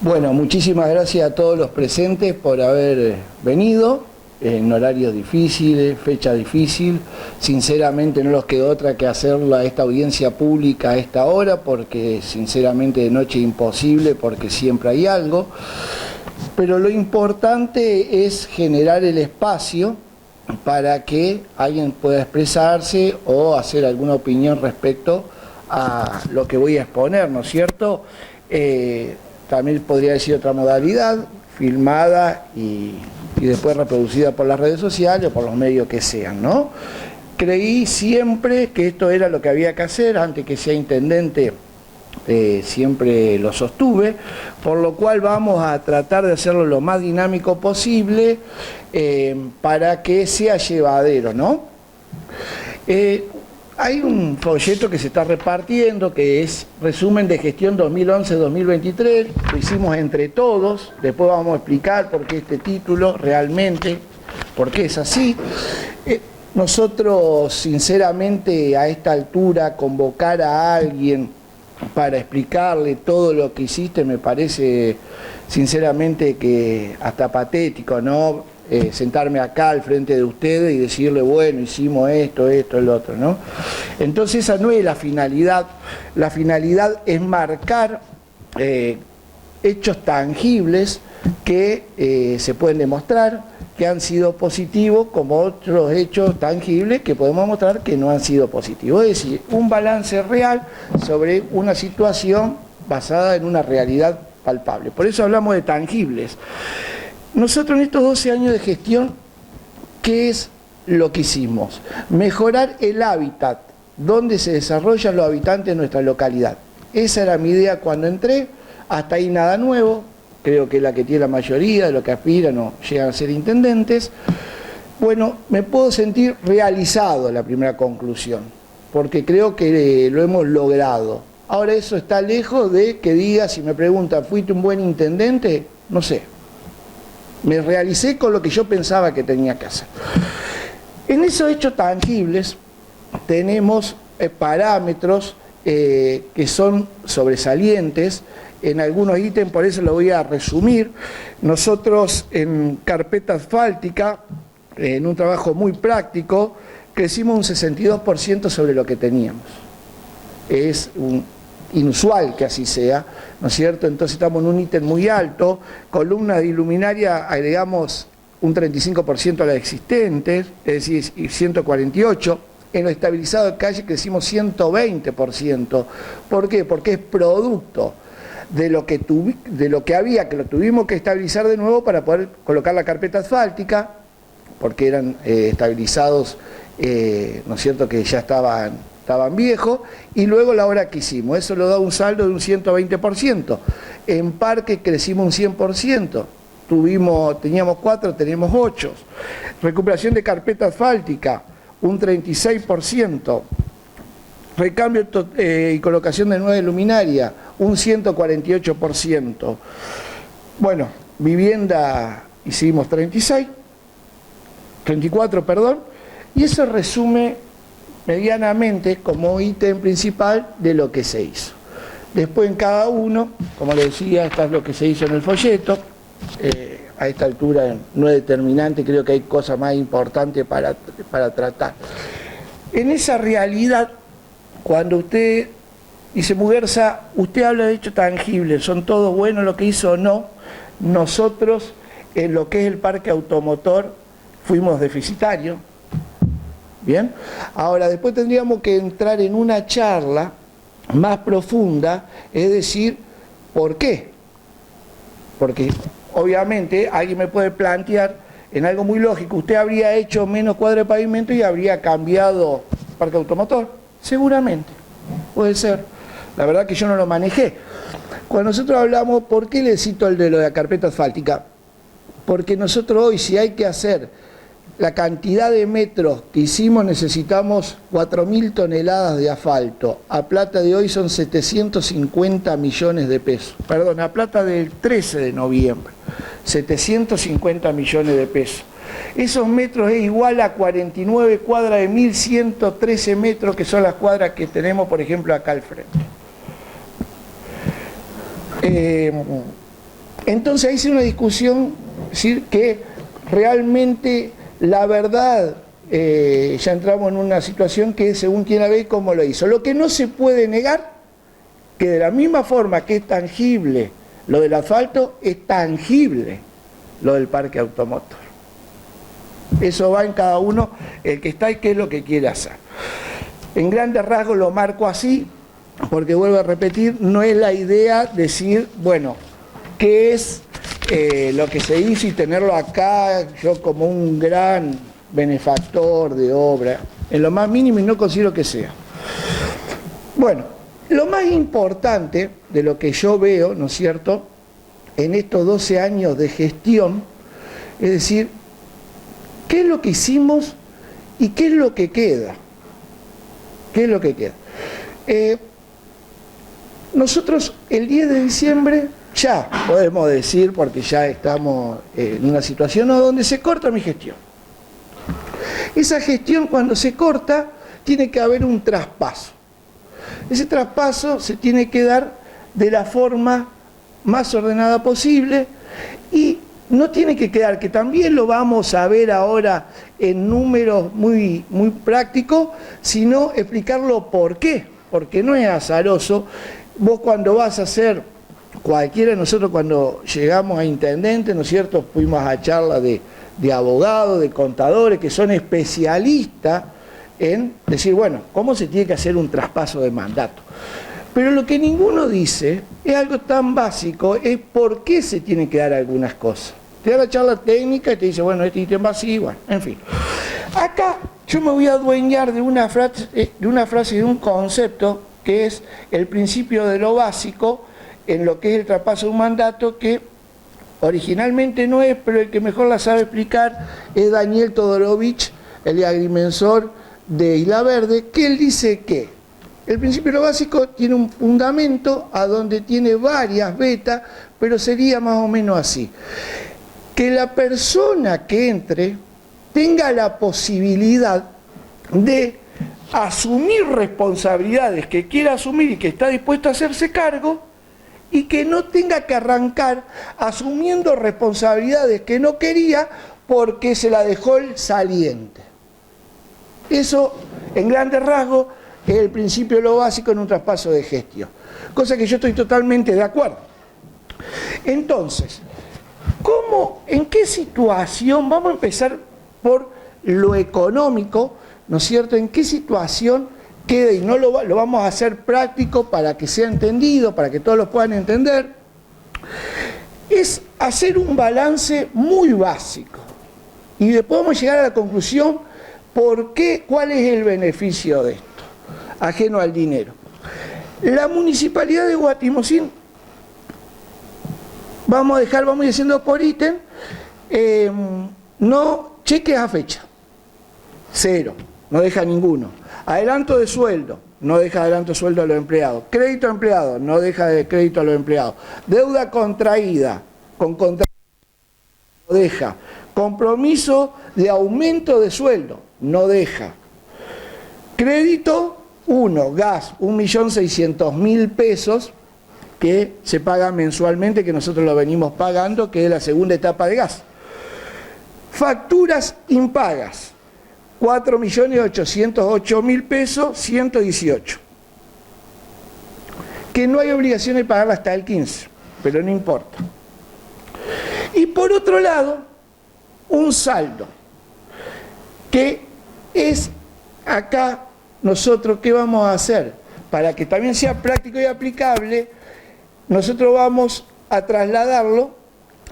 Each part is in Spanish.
Bueno, muchísimas gracias a todos los presentes por haber venido en horarios difíciles, fecha difícil. Sinceramente no nos quedó otra que hacerlo a esta audiencia pública a esta hora, porque sinceramente de noche imposible, porque siempre hay algo. Pero lo importante es generar el espacio para que alguien pueda expresarse o hacer alguna opinión respecto a lo que voy a exponer, ¿no es cierto? También podría decir otra modalidad, filmada y después reproducida por las redes sociales o por los medios que sean, ¿no? Creí siempre que esto era lo que había que hacer, antes que sea intendente siempre lo sostuve, por lo cual vamos a tratar de hacerlo lo más dinámico posible para que sea llevadero, ¿no? Hay un folleto que se está repartiendo que es resumen de gestión 2011-2023, lo hicimos entre todos, después vamos a explicar por qué este título realmente, por qué es así. Nosotros sinceramente a esta altura convocar a alguien para explicarle todo lo que hiciste me parece sinceramente que hasta patético, ¿no? Sentarme acá al frente de ustedes y decirle, bueno, hicimos esto, el otro, ¿no? Entonces esa no es la finalidad es marcar hechos tangibles que se pueden demostrar, que han sido positivos, como otros hechos tangibles que podemos mostrar que no han sido positivos. Es decir, un balance real sobre una situación basada en una realidad palpable. Por eso hablamos de tangibles. Nosotros en estos 12 años de gestión, ¿qué es lo que hicimos? Mejorar el hábitat donde se desarrollan los habitantes de nuestra localidad. Esa era mi idea cuando entré, hasta ahí nada nuevo, creo que es la que tiene la mayoría de los que aspiran o llegan a ser intendentes. Bueno, me puedo sentir realizado la primera conclusión, porque creo que lo hemos logrado. Ahora eso está lejos de que diga, si me preguntan, ¿fuiste un buen intendente? No sé. Me realicé con lo que yo pensaba que tenía que hacer. En esos hechos tangibles tenemos parámetros que son sobresalientes en algunos ítems, por eso lo voy a resumir. Nosotros en carpeta asfáltica, en un trabajo muy práctico, crecimos un 62% sobre lo que teníamos. Es inusual que así sea, ¿no es cierto? Entonces estamos en un ítem muy alto, columnas de iluminaria agregamos un 35% a las existentes, es decir, 148%, en lo estabilizado de calle crecimos 120%. ¿Por qué? Porque es producto de lo que había, que lo tuvimos que estabilizar de nuevo para poder colocar la carpeta asfáltica, porque eran estabilizados, ¿no es cierto?, que ya estaban viejos, y luego la obra que hicimos, eso lo da un saldo de un 120%. En parque crecimos un 100%, teníamos 4, tenemos 8. Recuperación de carpeta asfáltica, un 36%. Recambio y colocación de nueva luminaria, un 148%. Bueno, vivienda hicimos 34, perdón, y eso resume medianamente como ítem principal de lo que se hizo. Después en cada uno, como les decía, esto es lo que se hizo en el folleto. A esta altura no es determinante, creo que hay cosas más importantes para tratar. En esa realidad, cuando usted dice, Muguerza, usted habla de hechos tangibles, ¿son todos buenos lo que hizo o no? Nosotros, en lo que es el parque automotor, fuimos deficitarios. Bien, ahora después tendríamos que entrar en una charla más profunda, es decir, ¿por qué? Porque obviamente alguien me puede plantear en algo muy lógico, usted habría hecho menos cuadra de pavimento y habría cambiado parque automotor, seguramente, puede ser, la verdad que yo no lo manejé. Cuando nosotros hablamos, ¿por qué le cito el de lo de la carpeta asfáltica? Porque nosotros hoy, si hay que hacer la cantidad de metros que hicimos, necesitamos 4.000 toneladas de asfalto. A plata de hoy son 750 millones de pesos. Perdón, a plata del 13 de noviembre. 750 millones de pesos. Esos metros es igual a 49 cuadras de 1.113 metros, que son las cuadras que tenemos, por ejemplo, acá al frente. Entonces ahí es una discusión, decir, que realmente la verdad, ya entramos en una situación que según quien la ve y cómo lo hizo. Lo que no se puede negar, que de la misma forma que es tangible lo del asfalto, es tangible lo del parque automotor. Eso va en cada uno, el que está y qué es lo que quiere hacer. En grandes rasgos lo marco así, porque vuelvo a repetir, no es la idea decir, bueno, qué es lo que se hizo y tenerlo acá yo como un gran benefactor de obra, en lo más mínimo, y no considero que sea. Bueno, lo más importante de lo que yo veo, ¿no es cierto?, en estos 12 años de gestión, es decir, ¿qué es lo que hicimos y qué es lo que queda? ¿Qué es lo que queda? Nosotros el 10 de diciembre ya podemos decir, porque ya estamos en una situación donde se corta mi gestión. Esa gestión, cuando se corta, tiene que haber un traspaso. Ese traspaso se tiene que dar de la forma más ordenada posible y no tiene que quedar, que también lo vamos a ver ahora en números muy prácticos, sino explicarlo por qué, porque no es azaroso. Vos cuando vas a hacer, cualquiera de nosotros cuando llegamos a intendente, ¿no es cierto?, fuimos a charlas de abogados, de contadores, que son especialistas en decir, bueno, ¿cómo se tiene que hacer un traspaso de mandato? Pero lo que ninguno dice es algo tan básico, es por qué se tienen que dar algunas cosas. Te da la charla técnica y te dice, bueno, este ítem va así, bueno, en fin. Acá yo me voy a adueñar de una frase, de un concepto que es el principio de lo básico en lo que es el traspaso de un mandato, que originalmente no es, pero el que mejor la sabe explicar es Daniel Todorovich, el agrimensor de Isla Verde, que él dice que el principio de lo básico tiene un fundamento a donde tiene varias betas, pero sería más o menos así. Que la persona que entre tenga la posibilidad de asumir responsabilidades que quiera asumir y que está dispuesto a hacerse cargo, y que no tenga que arrancar asumiendo responsabilidades que no quería porque se la dejó el saliente. Eso, en grandes rasgos, es el principio de lo básico en un traspaso de gestión, cosa que yo estoy totalmente de acuerdo. Entonces, en qué situación, vamos a empezar por lo económico, ¿no es cierto?, en qué situación queda, y no lo vamos a hacer práctico para que sea entendido, para que todos lo puedan entender, es hacer un balance muy básico, y después vamos a llegar a la conclusión cuál es el beneficio de esto, ajeno al dinero. La municipalidad de Guatimozín, vamos a ir diciendo por ítem, no cheques a fecha, 0, no deja ninguno. Adelanto de sueldo, no deja adelanto de sueldo a los empleados. Crédito a empleados, no deja de crédito a los empleados. Deuda contraída, no deja. Compromiso de aumento de sueldo, no deja. Crédito 1, gas, 1.600.000 pesos que se paga mensualmente, que nosotros lo venimos pagando, que es la segunda etapa de gas. Facturas impagas, 4.808.000 pesos, 118. Que no hay obligación de pagarla hasta el 15, pero no importa. Y por otro lado, un saldo, que es acá nosotros, ¿qué vamos a hacer? Para que también sea práctico y aplicable, nosotros vamos a trasladarlo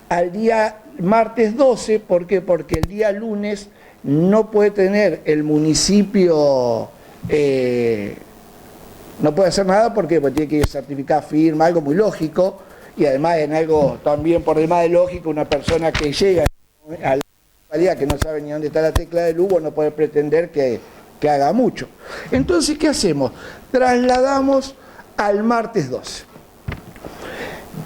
al día martes 12, ¿por qué? Porque el día lunes no puede tener el municipio, no puede hacer nada porque tiene que certificar firma, algo muy lógico, y además en algo también por demás de lógico, una persona que llega a la municipalidad que no sabe ni dónde está la tecla del Hugo no puede pretender que haga mucho. Entonces, ¿qué hacemos? Trasladamos al martes 12.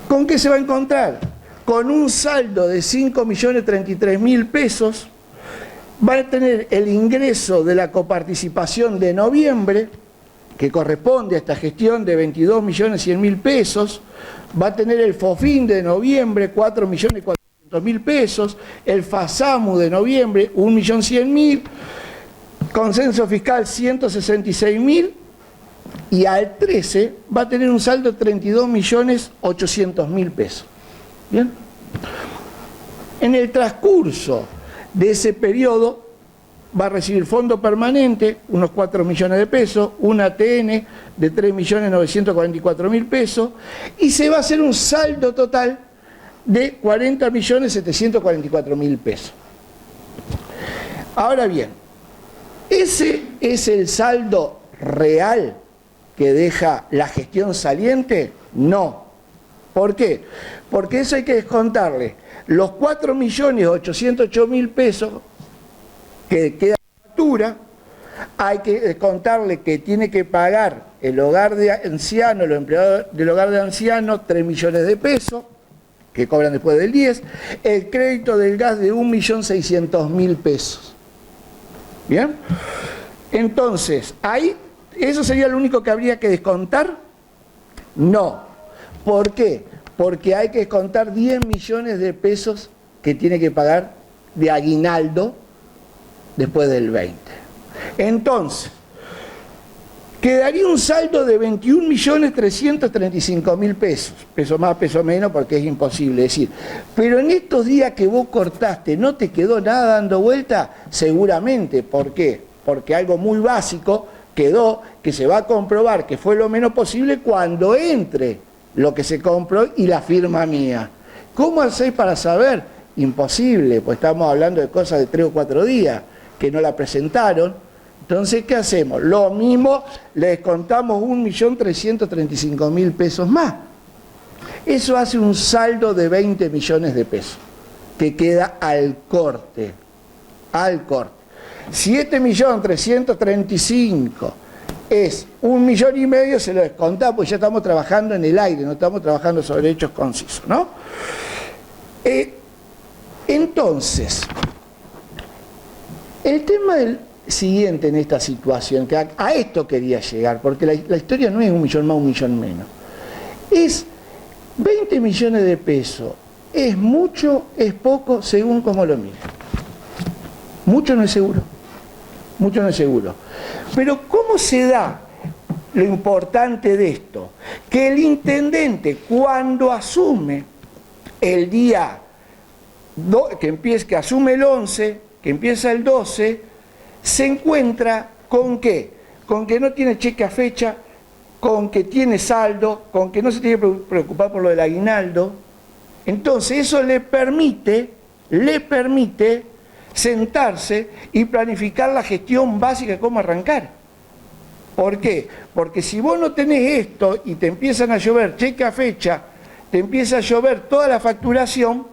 ¿Con qué se va a encontrar? Con un saldo de 5.033.000 pesos, va a tener el ingreso de la coparticipación de noviembre, que corresponde a esta gestión de 22.100.000 pesos, va a tener el FOFIN de noviembre, 4.400.000 pesos, el FASAMU de noviembre, 1.100.000, consenso fiscal 166.000, y al 13 va a tener un saldo de 32.800.000 pesos. ¿Bien? En el transcurso de ese periodo va a recibir fondo permanente, unos 4 millones de pesos, un ATN de 3.944.000 pesos, y se va a hacer un saldo total de 40.744.000 pesos. Ahora bien, ¿ese es el saldo real que deja la gestión saliente? No. ¿Por qué? Porque eso hay que descontarle los 4.808.000 pesos que queda de factura, hay que descontarle que tiene que pagar el hogar de ancianos, los empleados del hogar de ancianos, 3 millones de pesos, que cobran después del 10, el crédito del gas de 1.600.000 pesos. ¿Bien? Entonces, ahí, ¿eso sería lo único que habría que descontar? No. ¿Por qué? Porque hay que descontar 10 millones de pesos que tiene que pagar de aguinaldo después del 20. Entonces, quedaría un saldo de 21.335.000 pesos, peso más, peso menos, porque es imposible decir. Pero en estos días que vos cortaste, ¿no te quedó nada dando vuelta? Seguramente. ¿Por qué? Porque algo muy básico quedó, que se va a comprobar que fue lo menos posible cuando entre lo que se compró y la firma mía. ¿Cómo hacéis para saber? Imposible, pues estamos hablando de cosas de 3 o 4 días que no la presentaron. Entonces, ¿qué hacemos? Lo mismo, le descontamos 1.335.000 pesos más. Eso hace un saldo de 20 millones de pesos, que queda al corte. Al corte. 7.335.000 es 1,5 millones, se lo descontamos, pues ya estamos trabajando en el aire, no estamos trabajando sobre hechos concisos, ¿no? Entonces, el tema del siguiente en esta situación, que a esto quería llegar, porque la historia no es 1 millón más, 1 millón menos, es 20 millones de pesos, ¿es mucho, es poco, según como lo mire? Mucho no es seguro, mucho no es seguro. Pero ¿cómo se da lo importante de esto? Que el intendente, cuando asume el día, que asume el 11, que empieza el 12, se encuentra con ¿qué? Con que no tiene cheque a fecha, con que tiene saldo, con que no se tiene que preocupar por lo del aguinaldo. Entonces eso le permite sentarse y planificar la gestión básica de cómo arrancar. ¿Por qué? Porque si vos no tenés esto y te empiezan a llover cheque a fecha, te empieza a llover toda la facturación,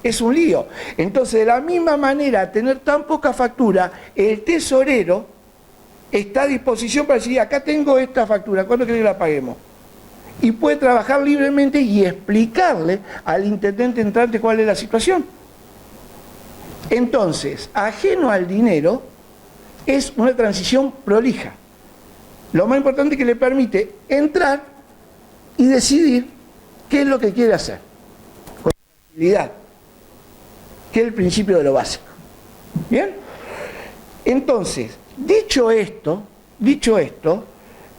es un lío. Entonces, de la misma manera, tener tan poca factura, el tesorero está a disposición para decir, acá tengo esta factura, ¿cuándo querés que la paguemos? Y puede trabajar libremente y explicarle al intendente entrante cuál es la situación. Entonces, ajeno al dinero, es una transición prolija. Lo más importante es que le permite entrar y decidir qué es lo que quiere hacer. Con tranquilidad, que es el principio de lo básico. ¿Bien? Entonces, dicho esto,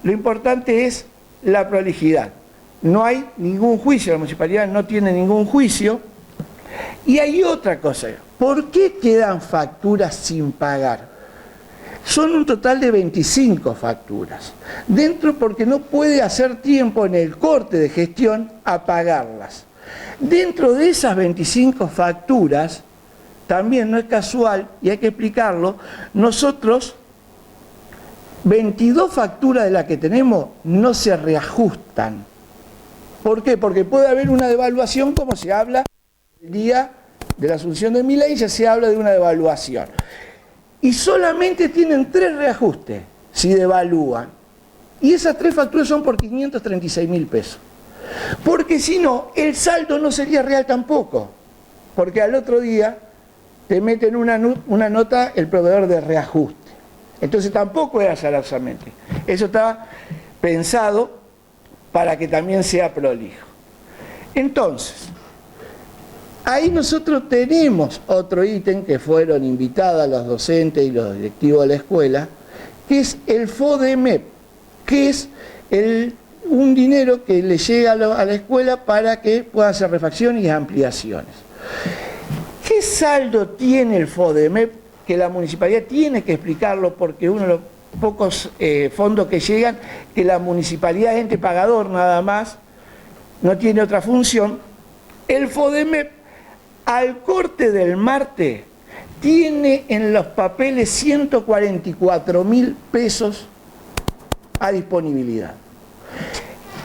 lo importante es la prolijidad. No hay ningún juicio, la municipalidad no tiene ningún juicio. Y hay otra cosa. ¿Por qué quedan facturas sin pagar? Son un total de 25 facturas. Dentro porque no puede hacer tiempo en el corte de gestión a pagarlas. Dentro de esas 25 facturas, también no es casual, y hay que explicarlo, nosotros, 22 facturas de las que tenemos no se reajustan. ¿Por qué? Porque puede haber una devaluación, como se habla el día de la asunción de Milei, ya se habla de una devaluación. Y solamente tienen 3 reajustes si devalúan. Y esas 3 facturas son por 536.000 pesos. Porque si no, el saldo no sería real tampoco. Porque al otro día te meten una nota el proveedor de reajuste. Entonces tampoco es azarosamente. Eso está pensado para que también sea prolijo. Entonces, ahí nosotros tenemos otro ítem que fueron invitados los docentes y los directivos de la escuela, que es el FODEMEP, que es un dinero que le llega a la escuela para que pueda hacer refacciones y ampliaciones. ¿Qué saldo tiene el FODEMEP? Que la municipalidad tiene que explicarlo, porque uno de los pocos fondos que llegan, que la municipalidad es ente pagador nada más, no tiene otra función. El FODEMEP, al corte del martes, tiene en los papeles 144.000 pesos a disponibilidad,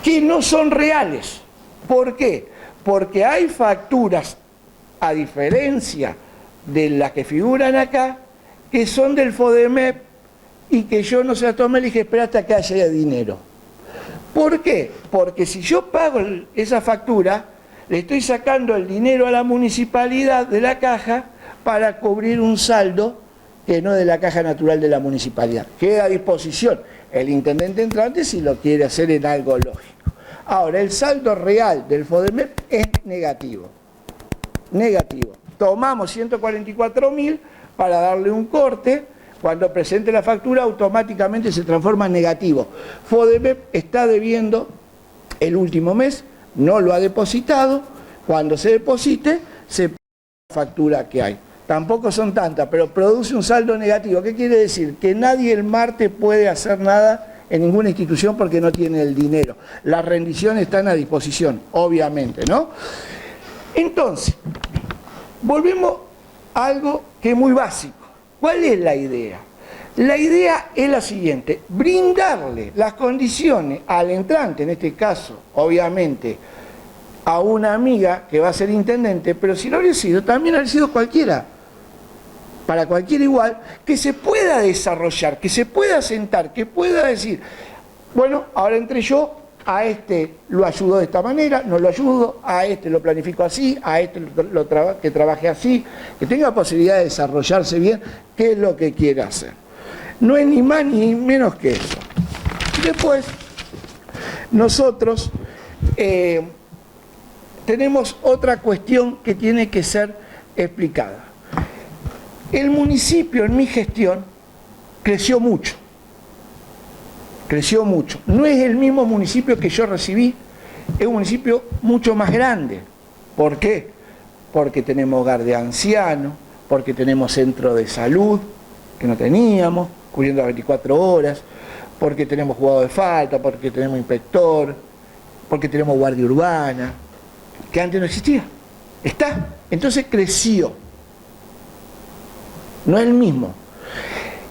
que no son reales. ¿Por qué? Porque hay facturas, a diferencia de las que figuran acá, que son del FODEMEP y que yo no se las tomé y le dije, espera hasta que haya dinero. ¿Por qué? Porque si yo pago esa factura, le estoy sacando el dinero a la municipalidad de la caja para cubrir un saldo que no es de la caja natural de la municipalidad. Queda a disposición el intendente entrante si lo quiere hacer en algo lógico. Ahora, el saldo real del FODEMEP es negativo. Negativo. Tomamos 144.000 para darle un corte. Cuando presente la factura, automáticamente se transforma en negativo. FODEMEP está debiendo el último mes, no lo ha depositado. Cuando se deposite, se paga la factura que hay. Tampoco son tantas, pero produce un saldo negativo. ¿Qué quiere decir? Que nadie el martes puede hacer nada en ninguna institución porque no tiene el dinero. Las rendiciones están a disposición, obviamente, ¿no? Entonces, volvemos a algo que es muy básico. ¿Cuál es la idea? La idea es la siguiente: brindarle las condiciones al entrante, en este caso, obviamente, a una amiga que va a ser intendente, pero si no habría sido, también habría sido cualquiera, para cualquiera igual, que se pueda desarrollar, que se pueda sentar, que pueda decir, bueno, ahora entré yo, a este lo ayudo de esta manera, no lo ayudo, a este lo planifico así, a este que trabaje así, que tenga posibilidad de desarrollarse bien, qué es lo que quiere hacer. No es ni más ni menos que eso. Después, nosotros tenemos otra cuestión que tiene que ser explicada. El municipio en mi gestión creció mucho. Creció mucho. No es el mismo municipio que yo recibí, es un municipio mucho más grande. ¿Por qué? Porque tenemos hogar de ancianos, porque tenemos centro de salud, que no teníamos, cubriendo las 24 horas, porque tenemos juzgado de falta, porque tenemos inspector, porque tenemos guardia urbana, que antes no existía. Está. Entonces creció. No es el mismo.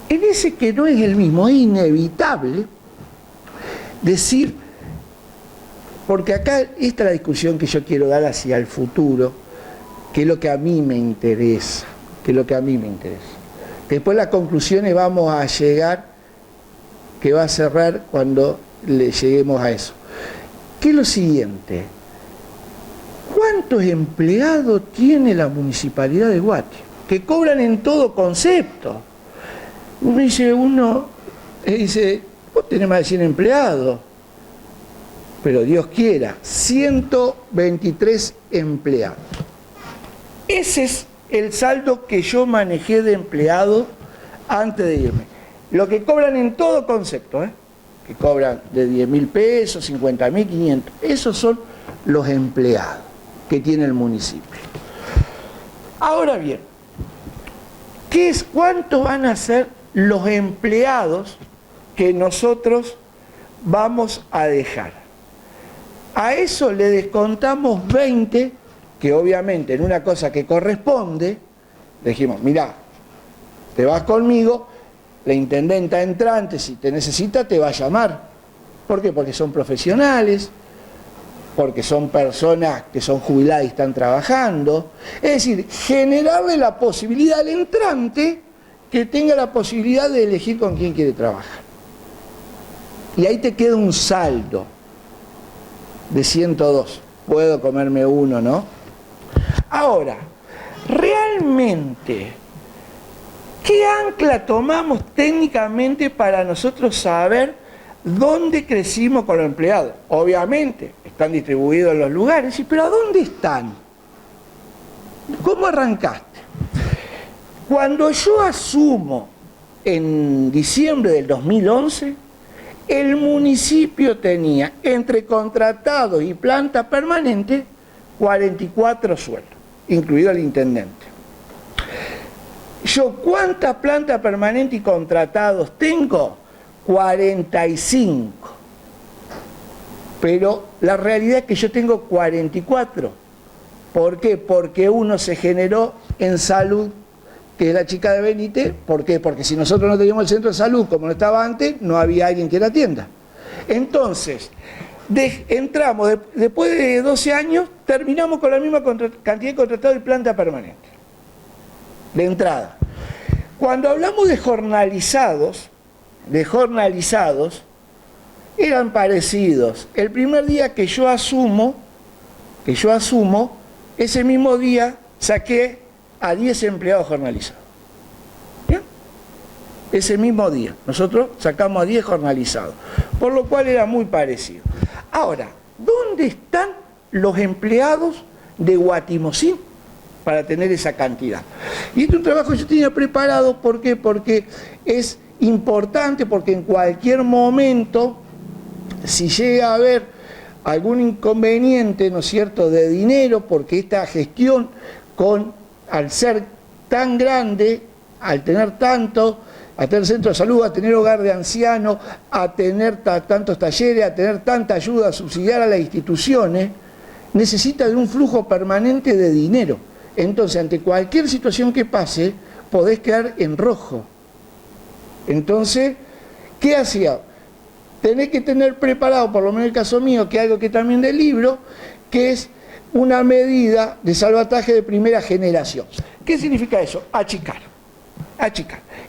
En ese que no es el mismo, es inevitable decir, porque acá esta es la discusión que yo quiero dar hacia el futuro, que es lo que a mí me interesa, que es lo que a mí me interesa. Después las conclusiones vamos a llegar, que va a cerrar cuando le lleguemos a eso. Que es lo siguiente: ¿cuántos empleados tiene la municipalidad de Guate? Que cobran en todo concepto. Uno dice, vos tenés más de 100 empleados, pero Dios quiera, 123 empleados. Ese es el saldo que yo manejé de empleados antes de irme. Lo que cobran en todo concepto, que cobran de 10.000 pesos, 50.000, 500, esos son los empleados que tiene el municipio. Ahora bien, ¿cuántos van a ser los empleados que nosotros vamos a dejar? A eso le descontamos 20, que obviamente en una cosa que corresponde, le dijimos, mirá, te vas conmigo, la intendenta entrante, si te necesita, te va a llamar. ¿Por qué? Porque son profesionales, porque son personas que son jubiladas y están trabajando. Es decir, generarle la posibilidad al entrante que tenga la posibilidad de elegir con quién quiere trabajar. Y ahí te queda un saldo de 102. Puedo comerme uno, ¿no? Ahora, realmente, ¿qué ancla tomamos técnicamente para nosotros saber ¿dónde crecimos con los empleados? Obviamente, están distribuidos en los lugares, pero ¿a dónde están? ¿Cómo arrancaste? Cuando yo asumo en diciembre del 2011, el municipio tenía, entre contratados y planta permanente, 44 sueldos, incluido el intendente. Yo, ¿cuántas plantas permanentes y contratados tengo? 45. Pero la realidad es que yo tengo 44. ¿Por qué? Porque uno se generó en salud, que es la chica de Benítez. ¿Por qué? Porque si nosotros no teníamos el centro de salud como no estaba antes, no había alguien que la atienda. Entonces, entramos, después de 12 años, terminamos con la misma cantidad de contratados y planta permanente. De entrada. Cuando hablamos de jornalizados, eran parecidos. El primer día que yo asumo, ese mismo día saqué a 10 empleados jornalizados. ¿Bien? Ese mismo día, nosotros sacamos a 10 jornalizados, por lo cual era muy parecido. Ahora, ¿dónde están los empleados de Guatimozín para tener esa cantidad? Y este es un trabajo que yo tenía preparado, ¿por qué? Porque es importante, porque en cualquier momento, si llega a haber algún inconveniente, ¿no es cierto?, de dinero, porque esta gestión, al ser tan grande, al tener tanto, a tener centro de salud, a tener hogar de ancianos, a tener tantos talleres, a tener tanta ayuda subsidiar a las instituciones, necesita de un flujo permanente de dinero. Entonces, ante cualquier situación que pase, podés quedar en rojo. Entonces, ¿qué hacía? Tenés que tener preparado, por lo menos en el caso mío, que es algo que también del libro, que es una medida de salvataje de primera generación. ¿Qué significa eso? Achicar.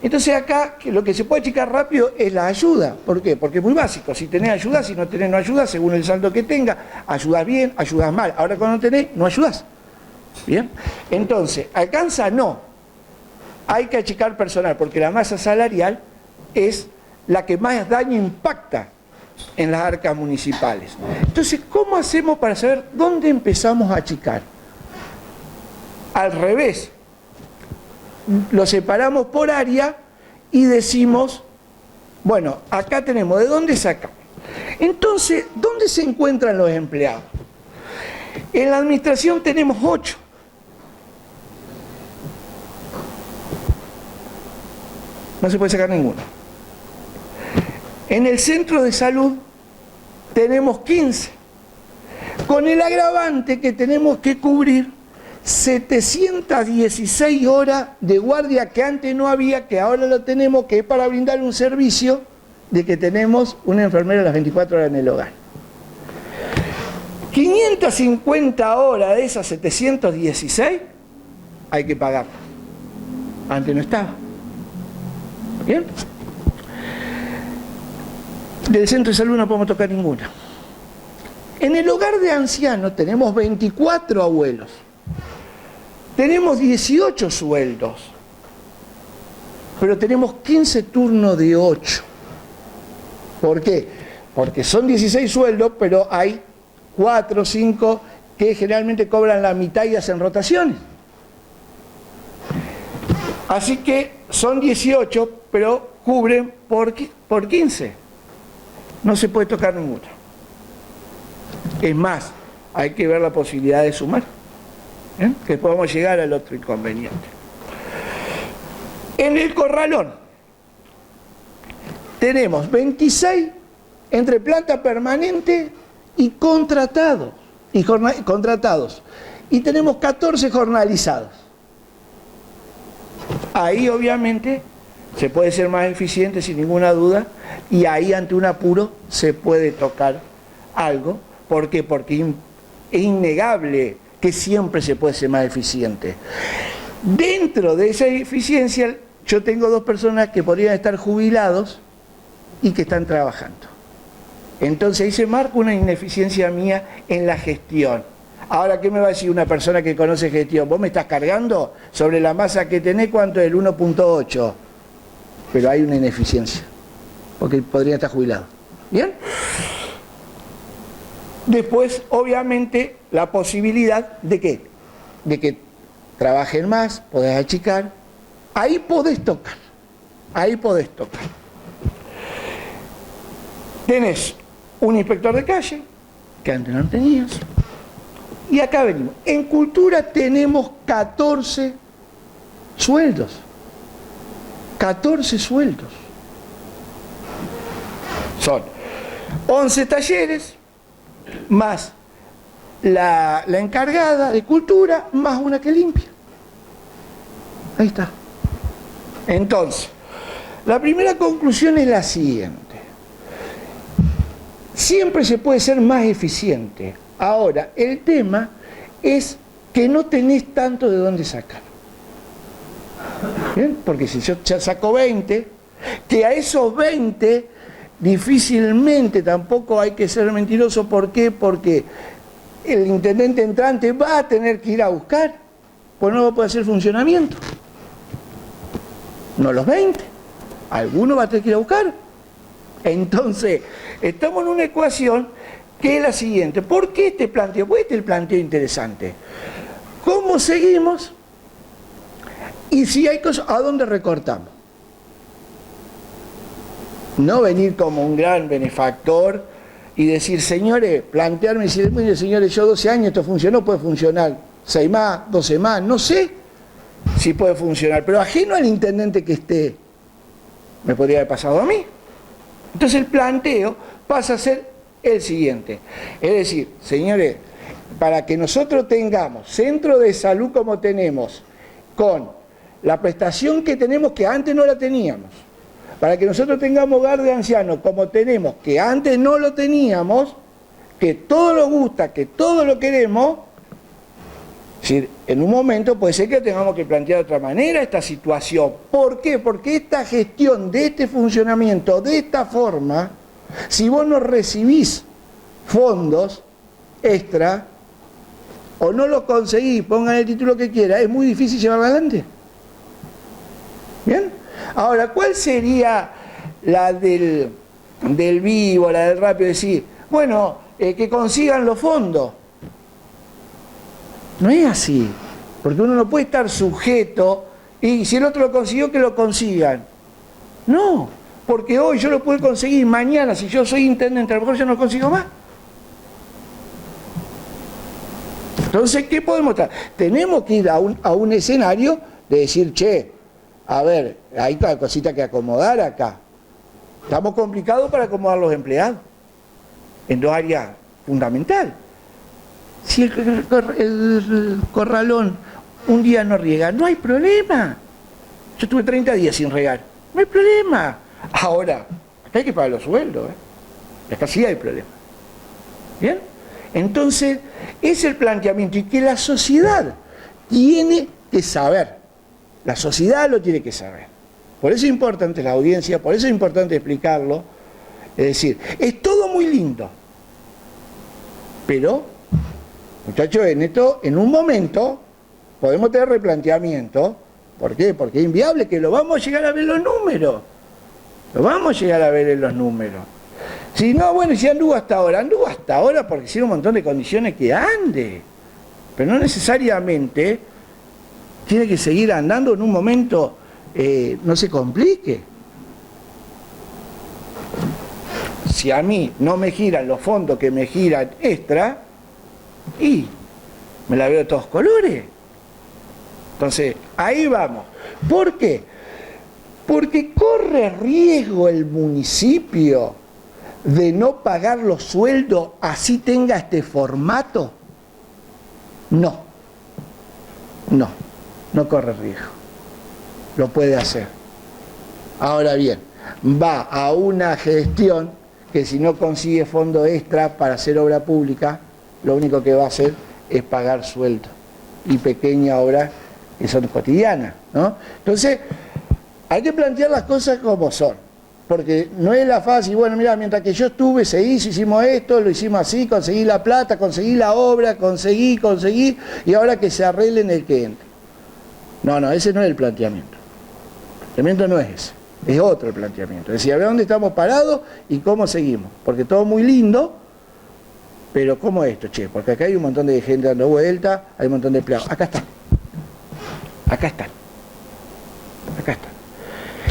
Entonces acá lo que se puede achicar rápido es la ayuda. ¿Por qué? Porque es muy básico. Si tenés ayuda, si no tenés no ayuda, según el saldo que tenga, ayudás bien, ayudás mal. Ahora cuando no tenés, no ayudás. ¿Bien? Entonces, ¿alcanza? No. Hay que achicar personal, porque la masa salarial es la que más daño impacta en las arcas municipales. Entonces, ¿cómo hacemos para saber dónde empezamos a achicar? Al revés. Lo separamos por área y decimos, bueno, acá tenemos, ¿de dónde sacamos? Entonces, ¿dónde se encuentran los empleados? En la administración tenemos 8. No se puede sacar ninguno. En el centro de salud tenemos 15, con el agravante que tenemos que cubrir 716 horas de guardia que antes no había, que ahora lo tenemos, que es para brindar un servicio de que tenemos una enfermera a las 24 horas en el hogar. 550 horas de esas 716 hay que pagar. Antes no estaba. ¿Bien? Del centro de salud no podemos tocar ninguna. En el hogar de ancianos tenemos 24 abuelos. Tenemos 18 sueldos. Pero tenemos 15 turnos de 8. ¿Por qué? Porque son 16 sueldos, pero hay 4 o 5 que generalmente cobran la mitad y hacen rotaciones. Así que son 18, pero cubren por 15. No se puede tocar ninguno. Es más, hay que ver la posibilidad de sumar, que podamos llegar al otro inconveniente. En el corralón tenemos 26 entre planta permanente y contratados. Y tenemos 14 jornalizados. Ahí obviamente se puede ser más eficiente sin ninguna duda, y ahí ante un apuro se puede tocar algo. ¿Por qué? Porque es innegable que siempre se puede ser más eficiente. Dentro de esa eficiencia yo tengo 2 personas que podrían estar jubilados y que están trabajando. Entonces ahí se marca una ineficiencia mía en la gestión. Ahora, ¿qué me va a decir una persona que conoce gestión? Vos me estás cargando sobre la masa que tenés, ¿cuánto es? El 1.8. Pero hay una ineficiencia, porque podría estar jubilado. ¿Bien? Después, obviamente, la posibilidad de ¿qué? De que trabajen más, podés achicar, ahí podés tocar, ahí podés tocar. Tenés un inspector de calle, que antes no tenías, y acá venimos. En cultura tenemos 14 sueldos, 14 sueldos. Son 11 talleres, más la encargada de cultura, más una que limpia. Ahí está. Entonces, la primera conclusión es la siguiente. Siempre se puede ser más eficiente. Ahora, el tema es que no tenés tanto de dónde sacar. ¿Bien? Porque si yo ya saco 20, que a esos 20 difícilmente tampoco hay que ser mentiroso. ¿Por qué? Porque el intendente entrante va a tener que ir a buscar, pues no va a poder hacer funcionamiento. No los 20, alguno va a tener que ir a buscar. Entonces, estamos en una ecuación que es la siguiente. ¿Por qué este planteo? Pues este es el planteo interesante. ¿Cómo seguimos? Y si hay cosas, ¿a dónde recortamos? No venir como un gran benefactor y decir, señores, plantearme y decir, mire, señores, yo 12 años, esto funcionó, puede funcionar 6 más, 12 más, no sé si puede funcionar, pero ajeno al intendente que esté, me podría haber pasado a mí. Entonces el planteo pasa a ser el siguiente, es decir, señores, para que nosotros tengamos centro de salud como tenemos, con la prestación que tenemos que antes no la teníamos, para que nosotros tengamos hogar de ancianos como tenemos, que antes no lo teníamos, que todo nos gusta, que todo lo queremos, es decir, en un momento puede ser que tengamos que plantear de otra manera esta situación. ¿Por qué? Porque esta gestión de este funcionamiento, de esta forma, si vos no recibís fondos extra, o no lo conseguís, pongan el título que quiera, es muy difícil llevarlo adelante. ¿Bien? Ahora, ¿cuál sería la del vivo, la del rápido? Decir, bueno, que consigan los fondos. No es así, porque uno no puede estar sujeto y si el otro lo consiguió, que lo consigan. No, porque hoy yo lo puedo conseguir, mañana, si yo soy intendente, a lo mejor yo no lo consigo más. Entonces, ¿qué podemos estar? Tenemos que ir a un escenario de decir, che, a ver, hay cada cosita que acomodar acá. Estamos complicados para acomodar los empleados en dos áreas fundamentales. Si el corralón un día no riega, no hay problema. Yo estuve 30 días sin regar, no hay problema. Ahora, acá hay que pagar los sueldos, acá sí hay problema. ¿Bien? Entonces, es el planteamiento y que la sociedad tiene que saber. La sociedad lo tiene que saber. Por eso es importante la audiencia, por eso es importante explicarlo. Es decir, es todo muy lindo, pero, muchachos, en un momento podemos tener replanteamiento. ¿Por qué? Porque es inviable, que lo vamos a llegar a ver en los números. Lo vamos a llegar a ver en los números. Si no, bueno, si anduvo hasta ahora porque hicieron un montón de condiciones que ande. Pero no necesariamente tiene que seguir andando en un momento, no se complique. Si a mí no me giran los fondos que me giran extra, y me la veo de todos colores. Entonces, ahí vamos. ¿Por qué? Porque corre riesgo el municipio de no pagar los sueldos así tenga este formato. No corre riesgo. Lo puede hacer. Ahora bien, va a una gestión que si no consigue fondo extra para hacer obra pública, lo único que va a hacer es pagar sueldo y pequeñas obras que son cotidianas, ¿no? Entonces, hay que plantear las cosas como son, porque no es la fácil, bueno, mira, mientras que yo estuve, se hizo, hicimos esto, lo hicimos así, conseguí la plata, conseguí la obra, conseguí, y ahora que se arreglen el que entre. No, ese no es el planteamiento. El planteamiento no es ese. Es otro el planteamiento. Es decir, a ver dónde estamos parados y cómo seguimos. Porque todo muy lindo, pero ¿cómo es esto, che? Porque acá hay un montón de gente dando vuelta, hay un montón de empleados. Acá están. Acá están. Acá están.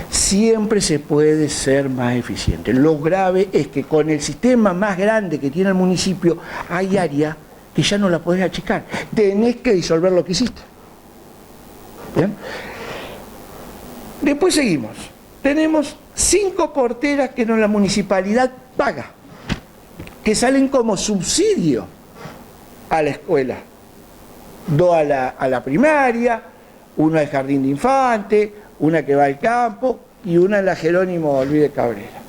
Siempre se puede ser más eficiente. Lo grave es que con el sistema más grande que tiene el municipio, hay áreas que ya no la podés achicar. Tenés que disolver lo que hiciste. ¿Bien? Después seguimos. Tenemos 5 porteras que la municipalidad paga, que salen como subsidio a la escuela. 2 a la primaria, 1 al jardín de infantes, 1 que va al campo y 1 en la Jerónimo Luis de Cabrera.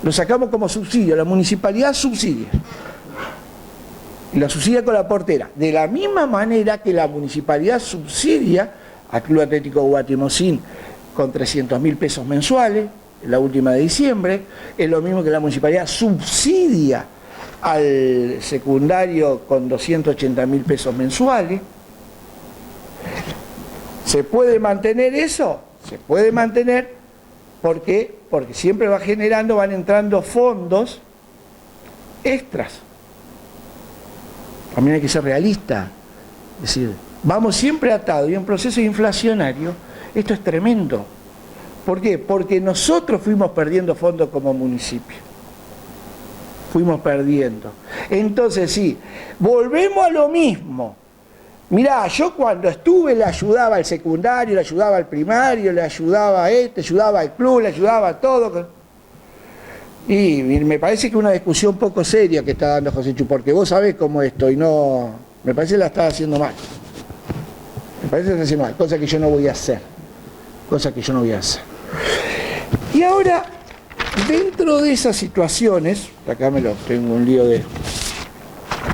Lo sacamos como subsidio, la municipalidad subsidia. Y lo subsidia con la portera. De la misma manera que la municipalidad subsidia al Club Atlético Guatimozín con 300.000 pesos mensuales, en la última de diciembre, es lo mismo que la municipalidad subsidia al secundario con 280.000 pesos mensuales. ¿Se puede mantener eso? Se puede mantener, ¿por qué? Porque siempre van entrando fondos extras. También hay que ser realista, es decir, vamos siempre atados y en proceso inflacionario. Esto es tremendo. ¿Por qué? Porque nosotros fuimos perdiendo fondos como municipio. Fuimos perdiendo. Entonces sí, volvemos a lo mismo. Mirá, yo cuando estuve le ayudaba al secundario, le ayudaba al primario, le ayudaba a ayudaba al club, le ayudaba a todo. Y me parece que una discusión poco seria que está dando José Chu, porque vos sabés cómo esto y no... Me parece que la está haciendo mal. Me parece que la está haciendo mal, cosa que yo no voy a hacer. Cosa que yo no voy a hacer. Y ahora, dentro de esas situaciones, acá tengo un lío de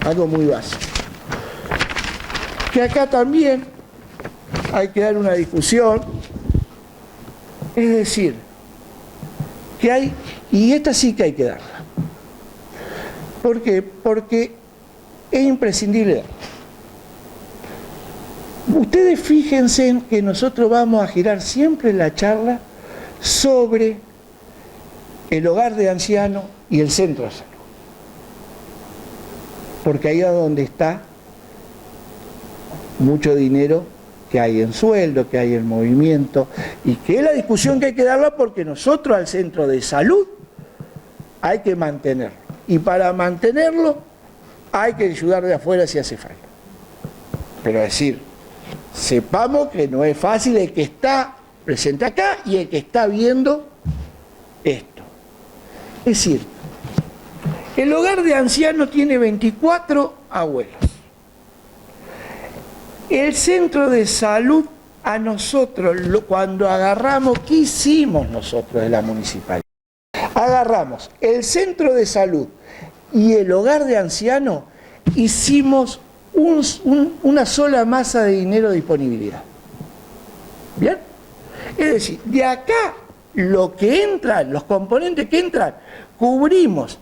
algo muy básico, que acá también hay que dar una discusión, es decir, que hay, y esta sí que hay que darla. ¿Por qué? Porque es imprescindible darla. Ustedes fíjense en que nosotros vamos a girar siempre la charla sobre el hogar de ancianos y el centro de salud. Porque ahí es donde está mucho dinero que hay en sueldo, que hay en movimiento, y que es la discusión que hay que darla porque nosotros al centro de salud hay que mantenerlo. Y para mantenerlo hay que ayudar de afuera si hace falta. Pero decir, sepamos que no es fácil el que está presente acá y el que está viendo esto. Es decir, el hogar de ancianos tiene 24 abuelos. El centro de salud a nosotros, cuando agarramos, ¿qué hicimos nosotros de la municipalidad? Agarramos el centro de salud y el hogar de ancianos, hicimos una sola masa de dinero de disponibilidad. ¿Bien? Es decir, de acá lo que entran, los componentes que entran, cubrimos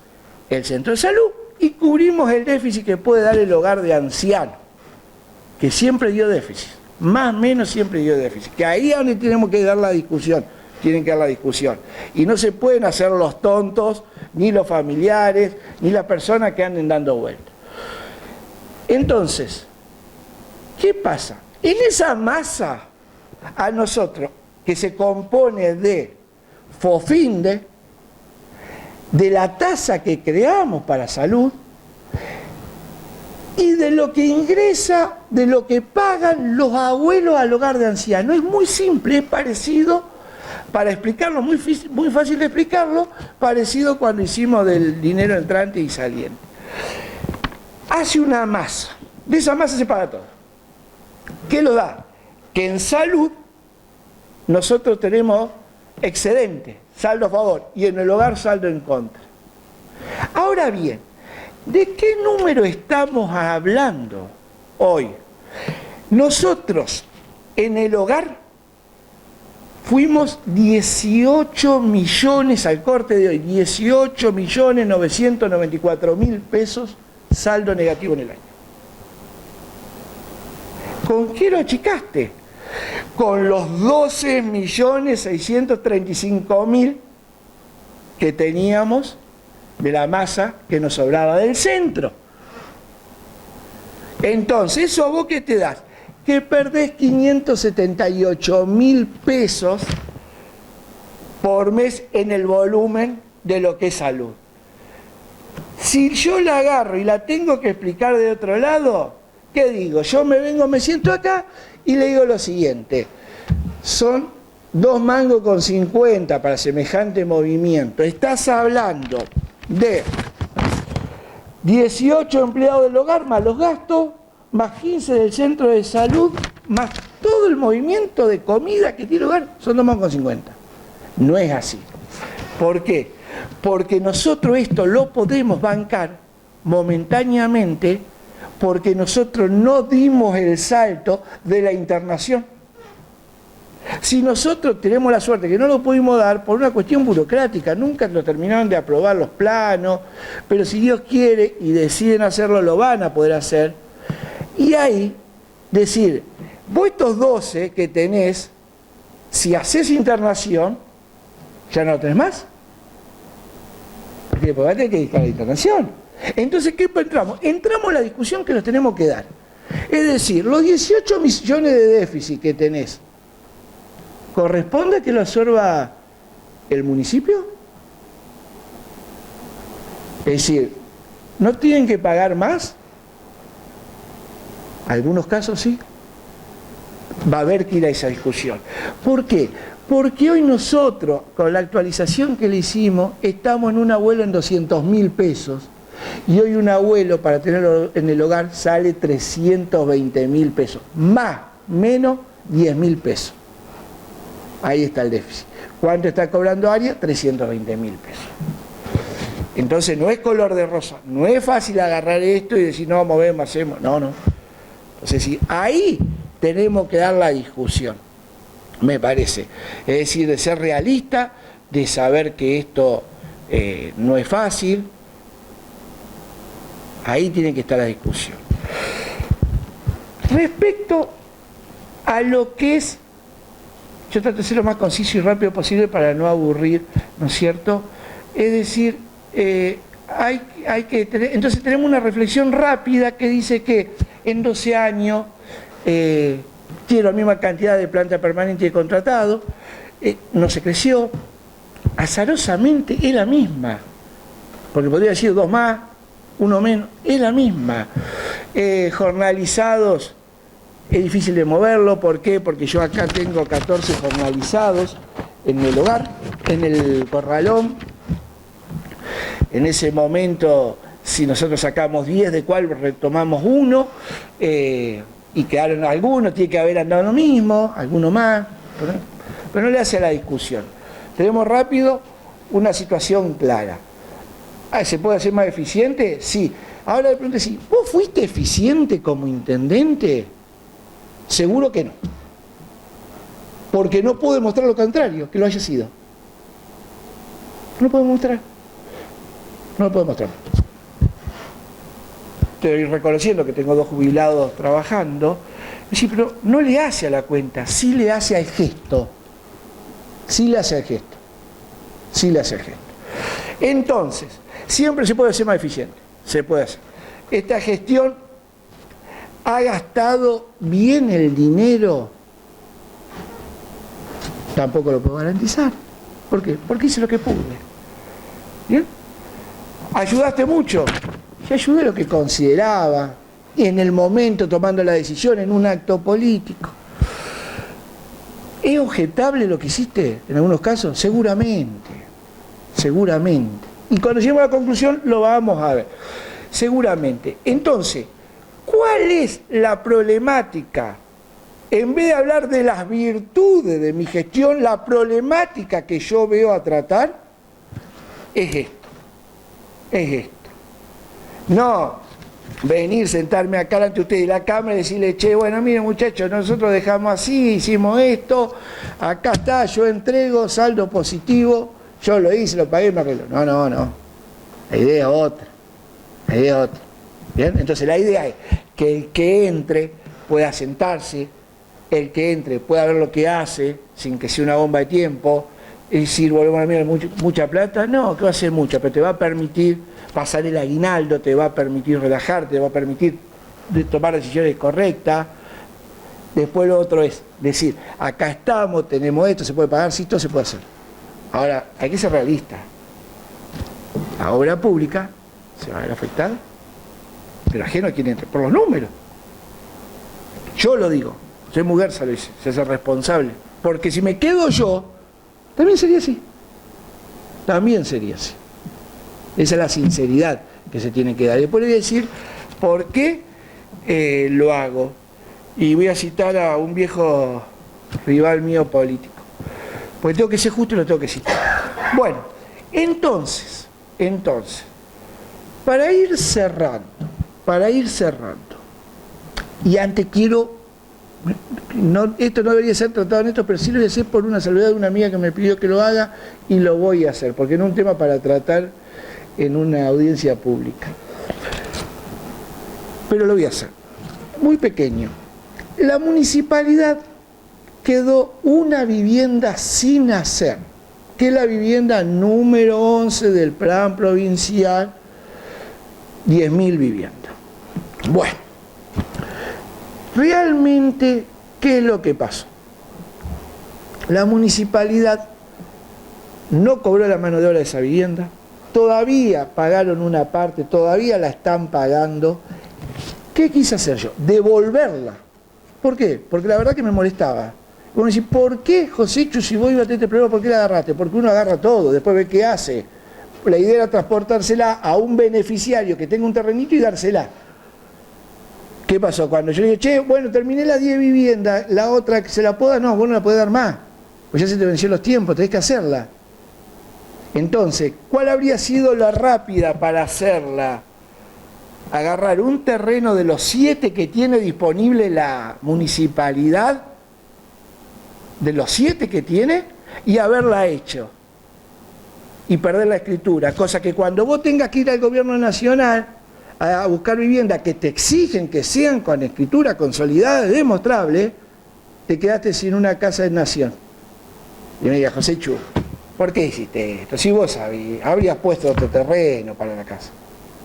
el centro de salud y cubrimos el déficit que puede dar el hogar de ancianos, que siempre dio déficit, más o menos siempre dio déficit, que ahí es donde tenemos que dar la discusión, tienen que dar la discusión. Y no se pueden hacer los tontos, ni los familiares, ni las personas que anden dando vueltas. Entonces, ¿qué pasa? En esa masa, a nosotros, que se compone de FOFINDE, de la tasa que creamos para salud, y de lo que ingresa, de lo que pagan los abuelos al hogar de ancianos. Es muy simple, es parecido, para explicarlo, muy fácil de explicarlo, parecido cuando hicimos del dinero entrante y saliente. Hace una masa, de esa masa se paga todo. ¿Qué lo da? Que en salud nosotros tenemos excedente, saldo a favor, y en el hogar saldo en contra. Ahora bien, ¿de qué número estamos hablando hoy? Nosotros en el hogar fuimos 18 millones al corte de hoy, 18.994.000 pesos saldo negativo en el año. ¿Con qué lo achicaste? con los 12.635.000 que teníamos de la masa que nos sobraba del centro. Entonces, ¿eso vos qué te das? Que perdés 578.000 pesos por mes en el volumen de lo que es salud. Si yo la agarro y la tengo que explicar de otro lado, ¿qué digo? Yo me siento acá y le digo lo siguiente: son 2 mangos con 50 para semejante movimiento. Estás hablando de 18 empleados del hogar, más los gastos, más 15 del centro de salud, más todo el movimiento de comida que tiene el hogar, son 2 mangos con 50. No es así. ¿Por qué? Porque nosotros esto lo podemos bancar momentáneamente, porque nosotros no dimos el salto de la internación. Si nosotros tenemos la suerte que no lo pudimos dar por una cuestión burocrática, nunca lo terminaron de aprobar los planos, pero si Dios quiere y deciden hacerlo, lo van a poder hacer. Y ahí, decir, vos estos 12 que tenés, si haces internación, ya no lo tenés más. Porque vas a tener que dedicar a la internación. Entonces, ¿qué entramos? Entramos en la discusión que nos tenemos que dar. Es decir, los 18 millones de déficit que tenés, ¿corresponde que lo absorba el municipio? Es decir, ¿no tienen que pagar más? Algunos casos sí. Va a haber que ir a esa discusión. ¿Por qué? Porque hoy nosotros, con la actualización que le hicimos, estamos en un abuelo en 200.000 pesos. Y hoy un abuelo para tenerlo en el hogar sale 320.000 pesos. Más, menos 10.000 pesos. Ahí está el déficit. ¿Cuánto está cobrando Arias? 320.000 pesos. Entonces no es color de rosa. No es fácil agarrar esto y decir, no, movemos, hacemos. No, no. Entonces sí, ahí tenemos que dar la discusión, me parece. Es decir, de ser realista, de saber que esto no es fácil. Ahí tiene que estar la discusión. Respecto a lo que es, yo trato de ser lo más conciso y rápido posible para no aburrir, ¿no es cierto? Es decir, hay que tener, entonces tenemos una reflexión rápida que dice que en 12 años tiene la misma cantidad de planta permanente y contratado, no se creció, azarosamente es la misma, porque podría decir 2 más, 1 menos, es la misma. Jornalizados, es difícil de moverlo, ¿por qué? Porque yo acá tengo 14 jornalizados en el hogar, en el corralón. En ese momento, si nosotros sacamos 10, de cual retomamos 1, y quedaron algunos, tiene que haber andado lo mismo, alguno más, pero no le hace a la discusión. Tenemos rápido una situación clara. ¿Se puede hacer más eficiente? Sí. Ahora le pregunto, si ¿vos fuiste eficiente como intendente? Seguro que no. Porque no puedo demostrar lo contrario, que lo haya sido. No puedo mostrar. No lo puedo mostrar. Estoy reconociendo que tengo 2 jubilados trabajando. Sí, pero no le hace a la cuenta, sí le hace al gesto. Sí le hace al gesto. Sí le hace al gesto. Entonces, siempre se puede ser más eficiente. Se puede hacer. Esta gestión ha gastado bien el dinero. Tampoco lo puedo garantizar. ¿Por qué? Porque hice lo que pude. ¿Bien? ¿Ayudaste mucho? Yo ayudé lo que consideraba, en el momento tomando la decisión, en un acto político. ¿Es objetable lo que hiciste en algunos casos? Seguramente, seguramente. Y cuando lleguemos a la conclusión lo vamos a ver. Seguramente. Entonces, ¿cuál es la problemática? En vez de hablar de las virtudes de mi gestión, la problemática que yo veo a tratar es esto. Es esto. No venir, sentarme acá delante de ustedes de la cámara y decirle, che, bueno, miren muchachos, nosotros dejamos así, hicimos esto, acá está, yo entrego, saldo positivo, yo lo hice, lo pagué, me arreglo. No, no, no. La idea es otra. La idea es otra. ¿Bien? Entonces la idea es que el que entre pueda sentarse, el que entre pueda ver lo que hace, sin que sea una bomba de tiempo. Es decir, volvemos a mirar mucha plata, no, que va a ser mucha, pero te va a permitir pasar el aguinaldo, te va a permitir relajarte, te va a permitir tomar decisiones correctas. Después lo otro es decir, acá estamos, tenemos esto, se puede pagar, sí, todo se puede hacer. Ahora, hay que ser realista. La obra pública se va a ver afectada, pero ajeno a quien entre, por los números. Yo lo digo, soy Muguerza, lo dice, se hace responsable. Porque si me quedo yo, también sería así. También sería así. Esa es la sinceridad que se tiene que dar. Después le voy a decir por qué lo hago. Y voy a citar a un viejo rival mío político. Porque tengo que ser justo y lo tengo que citar. Bueno, entonces, para ir cerrando, y antes quiero, esto no debería ser tratado en esto, pero sí lo voy a hacer por una salvedad de una amiga que me pidió que lo haga, y lo voy a hacer, porque no es un tema para tratar en una audiencia pública. Pero lo voy a hacer. Muy pequeño. La municipalidad quedó una vivienda sin hacer, que es la vivienda número 11 del plan provincial, 10.000 viviendas. Bueno, realmente, ¿qué es lo que pasó? La municipalidad no cobró la mano de obra de esa vivienda, todavía pagaron una parte, todavía la están pagando. ¿Qué quise hacer yo? Devolverla. ¿Por qué? Porque la verdad que me molestaba. Uno dice, ¿por qué, Joséchu, si vos ibas a tener este problema, por qué la agarraste? Porque uno agarra todo, después ve qué hace. La idea era transportársela a un beneficiario que tenga un terrenito y dársela. ¿Qué pasó? Cuando yo le digo, che, bueno, terminé las 10 viviendas, la otra que se la poda, no, vos no la podés dar más. Pues ya se te venció los tiempos, tenés que hacerla. Entonces, ¿cuál habría sido la rápida para hacerla? Agarrar un terreno de los 7 que tiene disponible la municipalidad, de los 7 que tiene, y haberla hecho. Y perder la escritura. Cosa que cuando vos tengas que ir al gobierno nacional a buscar viviendas que te exigen que sean con escritura consolidada y demostrable, te quedaste sin una casa de nación. Y me diga, Joséchu, ¿por qué hiciste esto? Si vos habrías puesto otro terreno para la casa.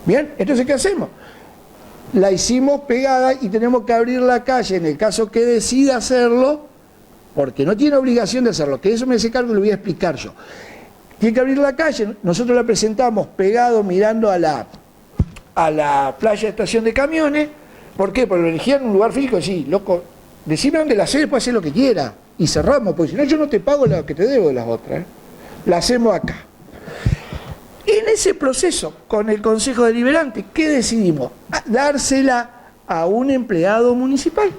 Bien, entonces ¿qué hacemos? La hicimos pegada y tenemos que abrir la calle en el caso que decida hacerlo, porque no tiene obligación de hacerlo, que eso me hace cargo y lo voy a explicar yo. Tiene que abrir la calle, nosotros la presentamos pegado mirando a la playa de estación de camiones. ¿Por qué? Porque lo elegían en un lugar físico, sí, loco, decime dónde la haces, después hacer lo que quiera y cerramos, porque si no yo no te pago lo que te debo de las otras. La hacemos acá. En ese proceso, con el Consejo Deliberante, ¿qué decidimos? Dársela a un empleado municipal.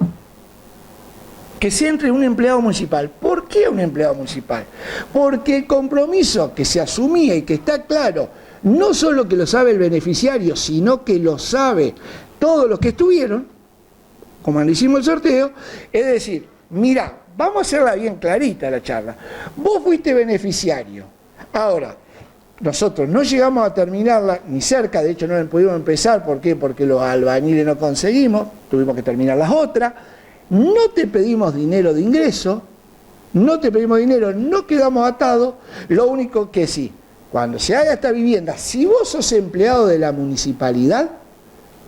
Que se entre un empleado municipal. ¿Por qué un empleado municipal? Porque el compromiso que se asumía y que está claro, no solo que lo sabe el beneficiario, sino que lo sabe todos los que estuvieron, como cuando hicimos el sorteo, es decir, mira, vamos a hacerla bien clarita la charla. Vos fuiste beneficiario. Ahora, nosotros no llegamos a terminarla ni cerca, de hecho no la pudimos empezar. ¿Por qué? Porque los albañiles no conseguimos, tuvimos que terminar las otras. No te pedimos dinero de ingreso, no te pedimos dinero, no quedamos atados. Lo único que sí, cuando se haga esta vivienda, si vos sos empleado de la municipalidad,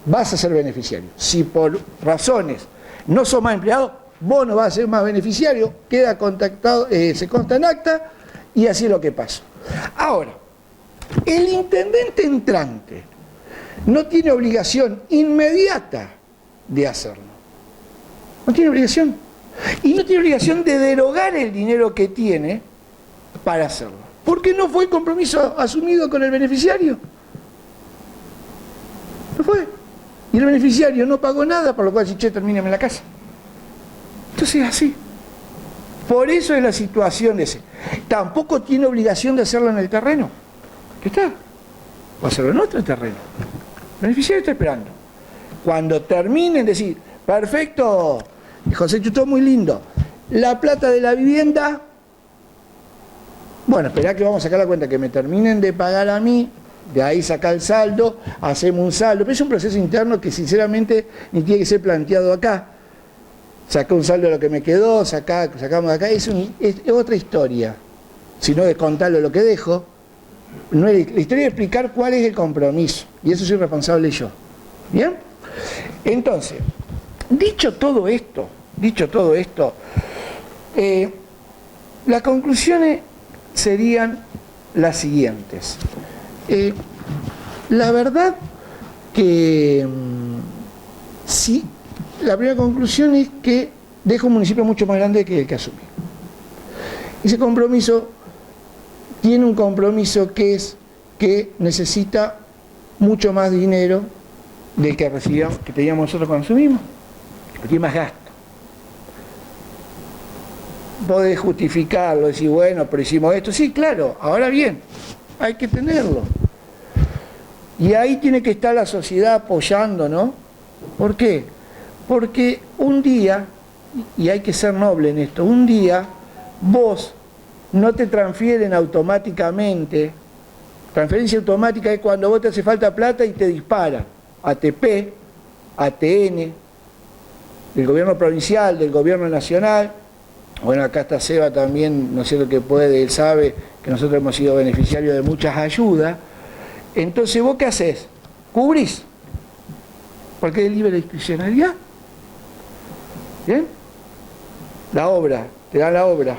vas a ser beneficiario. Si por razones no sos más empleado, vos no vas a ser más beneficiario, queda contactado, se consta en acta y así es lo que pasa. Ahora, el intendente entrante no tiene obligación inmediata de hacerlo. No tiene obligación. Y no tiene obligación de derogar el dinero que tiene para hacerlo. Porque no fue el compromiso asumido con el beneficiario. No fue. Y el beneficiario no pagó nada, por lo cual dice, che, termíname la casa. Entonces es así. Por eso es la situación esa. Tampoco tiene obligación de hacerlo en el terreno. ¿Qué está? O hacerlo en otro terreno. El beneficiario está esperando. Cuando terminen, decir, perfecto, José Chutó, muy lindo. La plata de la vivienda, bueno, esperá que vamos a sacar la cuenta, que me terminen de pagar a mí, de ahí sacar el saldo, hacemos un saldo. Pero es un proceso interno que sinceramente ni tiene que ser planteado acá. Sacá un saldo de lo que me quedó, sacamos de acá, es otra historia. Si no es contarlo lo que dejo, no es, la historia es explicar cuál es el compromiso, y eso soy responsable yo. ¿Bien? Entonces, dicho todo esto, las conclusiones serían las siguientes. La verdad que sí, la primera conclusión es que deja un municipio mucho más grande que el que asumí. Ese compromiso tiene un compromiso que es que necesita mucho más dinero del que recibíamos, que teníamos nosotros cuando asumimos, tiene más gasto. Podés justificarlo, decir, bueno, pero hicimos esto. Sí, claro, ahora bien, hay que tenerlo. Y ahí tiene que estar la sociedad apoyando, ¿no? ¿Por qué? Porque un día, y hay que ser noble en esto, un día vos no te transfieren automáticamente. Transferencia automática es cuando vos te hace falta plata y te disparan. ATP, ATN, del gobierno provincial, del gobierno nacional. Bueno, acá está Seba también, ¿no es cierto?, que puede, él sabe que nosotros hemos sido beneficiarios de muchas ayudas. Entonces, ¿vos qué haces? Cubrís, porque es libre discrecionalidad. ¿Bien? La obra, te dan la obra.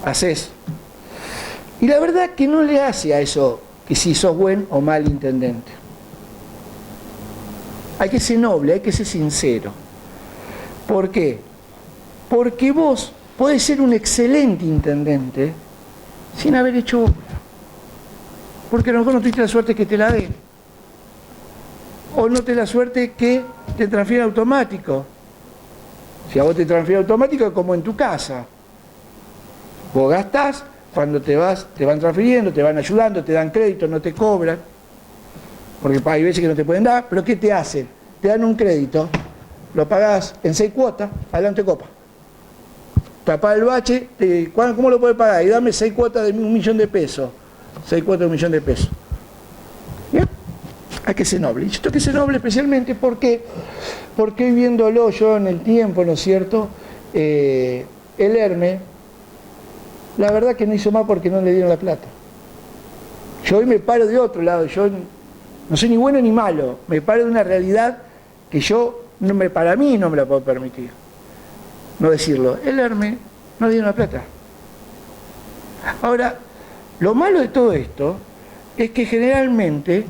Haces. Y la verdad que no le hace a eso que si sos buen o mal intendente. Hay que ser noble, hay que ser sincero. ¿Por qué? Porque vos podés ser un excelente intendente sin haber hecho obra. Porque a lo mejor no tuviste la suerte que te la den. O no te la suerte que te transfieren automático. Si a vos te transfieren automático, como en tu casa. Vos gastás, cuando te vas, te van transfiriendo, te van ayudando, te dan crédito, no te cobran. Porque hay veces que no te pueden dar, pero ¿qué te hacen? Te dan un crédito, lo pagás en 6 cuotas, adelante copa. Tapá el bache, ¿cómo lo podés pagar? Y dame 6 cuotas de 1.000.000 de pesos. 6 cuotas de 1.000.000 de pesos. ¿Bien? Hay que ser noble. Y esto hay que ser noble especialmente porque viéndolo yo en el tiempo, ¿no es cierto? El Herme, la verdad que no hizo más porque no le dieron la plata. Yo hoy me paro de otro lado, yo no soy ni bueno ni malo, me paro de una realidad que yo, para mí no me la puedo permitir. No decirlo, el Herme no le dieron la plata. Ahora, lo malo de todo esto es que generalmente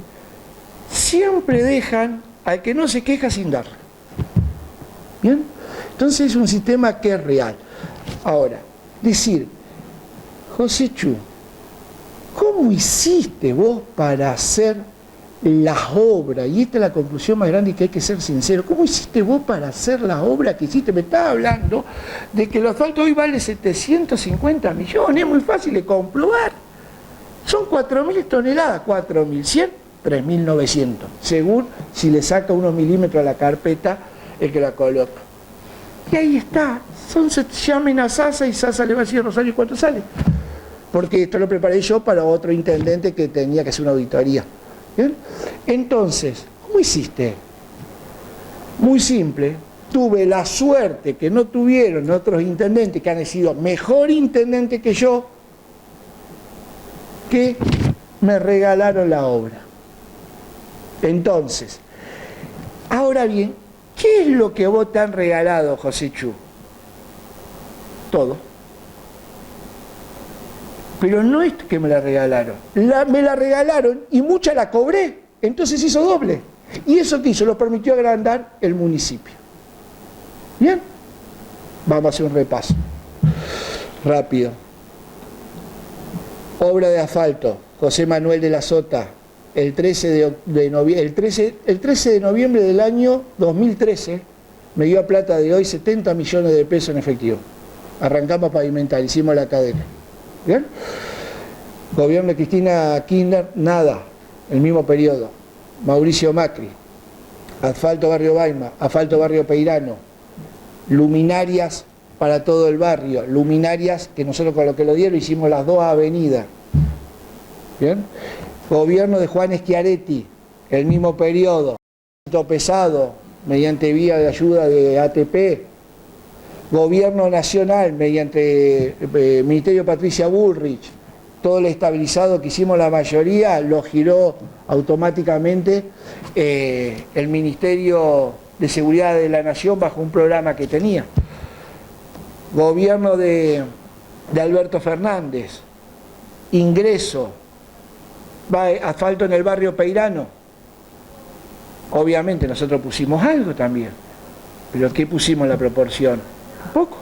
siempre dejan al que no se queja sin darle. ¿Bien? Entonces es un sistema que es real. Ahora, decir, José Chu, ¿cómo hiciste vos para hacer las obras? Y esta es la conclusión más grande y que hay que ser sincero. ¿Cómo hiciste vos para hacer la obra que hiciste? Me estaba hablando de que el asfalto hoy vale 750 millones, es muy fácil de comprobar. Son 4.000 toneladas, 4.100, 3.900, según si le saca unos milímetros a la carpeta el que la coloca. Y ahí está, llamen a Sasa y Sasa le va a decir a Rosario cuánto sale. Porque esto lo preparé yo para otro intendente que tenía que hacer una auditoría. ¿Bien? Entonces, ¿cómo hiciste? Muy simple. Tuve la suerte que no tuvieron otros intendentes que han sido mejor intendente que yo, que me regalaron la obra. Entonces, ahora bien, ¿qué es lo que vos te han regalado, José Chu? Todo. Pero no es que me la regalaron, me la regalaron y mucha la cobré, entonces hizo doble. ¿Y eso qué hizo? Lo permitió agrandar el municipio. ¿Bien? Vamos a hacer un repaso. Rápido. Obra de asfalto, José Manuel de la Sota, el 13 de noviembre del año 2013, me dio a plata de hoy 70 millones de pesos en efectivo. Arrancamos a pavimentar, hicimos la cadena. ¿Bien? Gobierno de Cristina Kirchner, nada, el mismo periodo. Mauricio Macri, asfalto barrio Baima, asfalto barrio Peirano, luminarias para todo el barrio, luminarias que nosotros con lo que lo dieron hicimos las 2 avenidas. ¿Bien? Gobierno de Juan Schiaretti, el mismo periodo, pesado, mediante vía de ayuda de ATP, gobierno nacional mediante Ministerio Patricia Bullrich, todo el estabilizado que hicimos la mayoría, lo giró automáticamente el Ministerio de Seguridad de la Nación bajo un programa que tenía. Gobierno de Alberto Fernández, ingreso, asfalto en el barrio Peirano. Obviamente nosotros pusimos algo también, pero ¿qué pusimos en la proporción? Poco.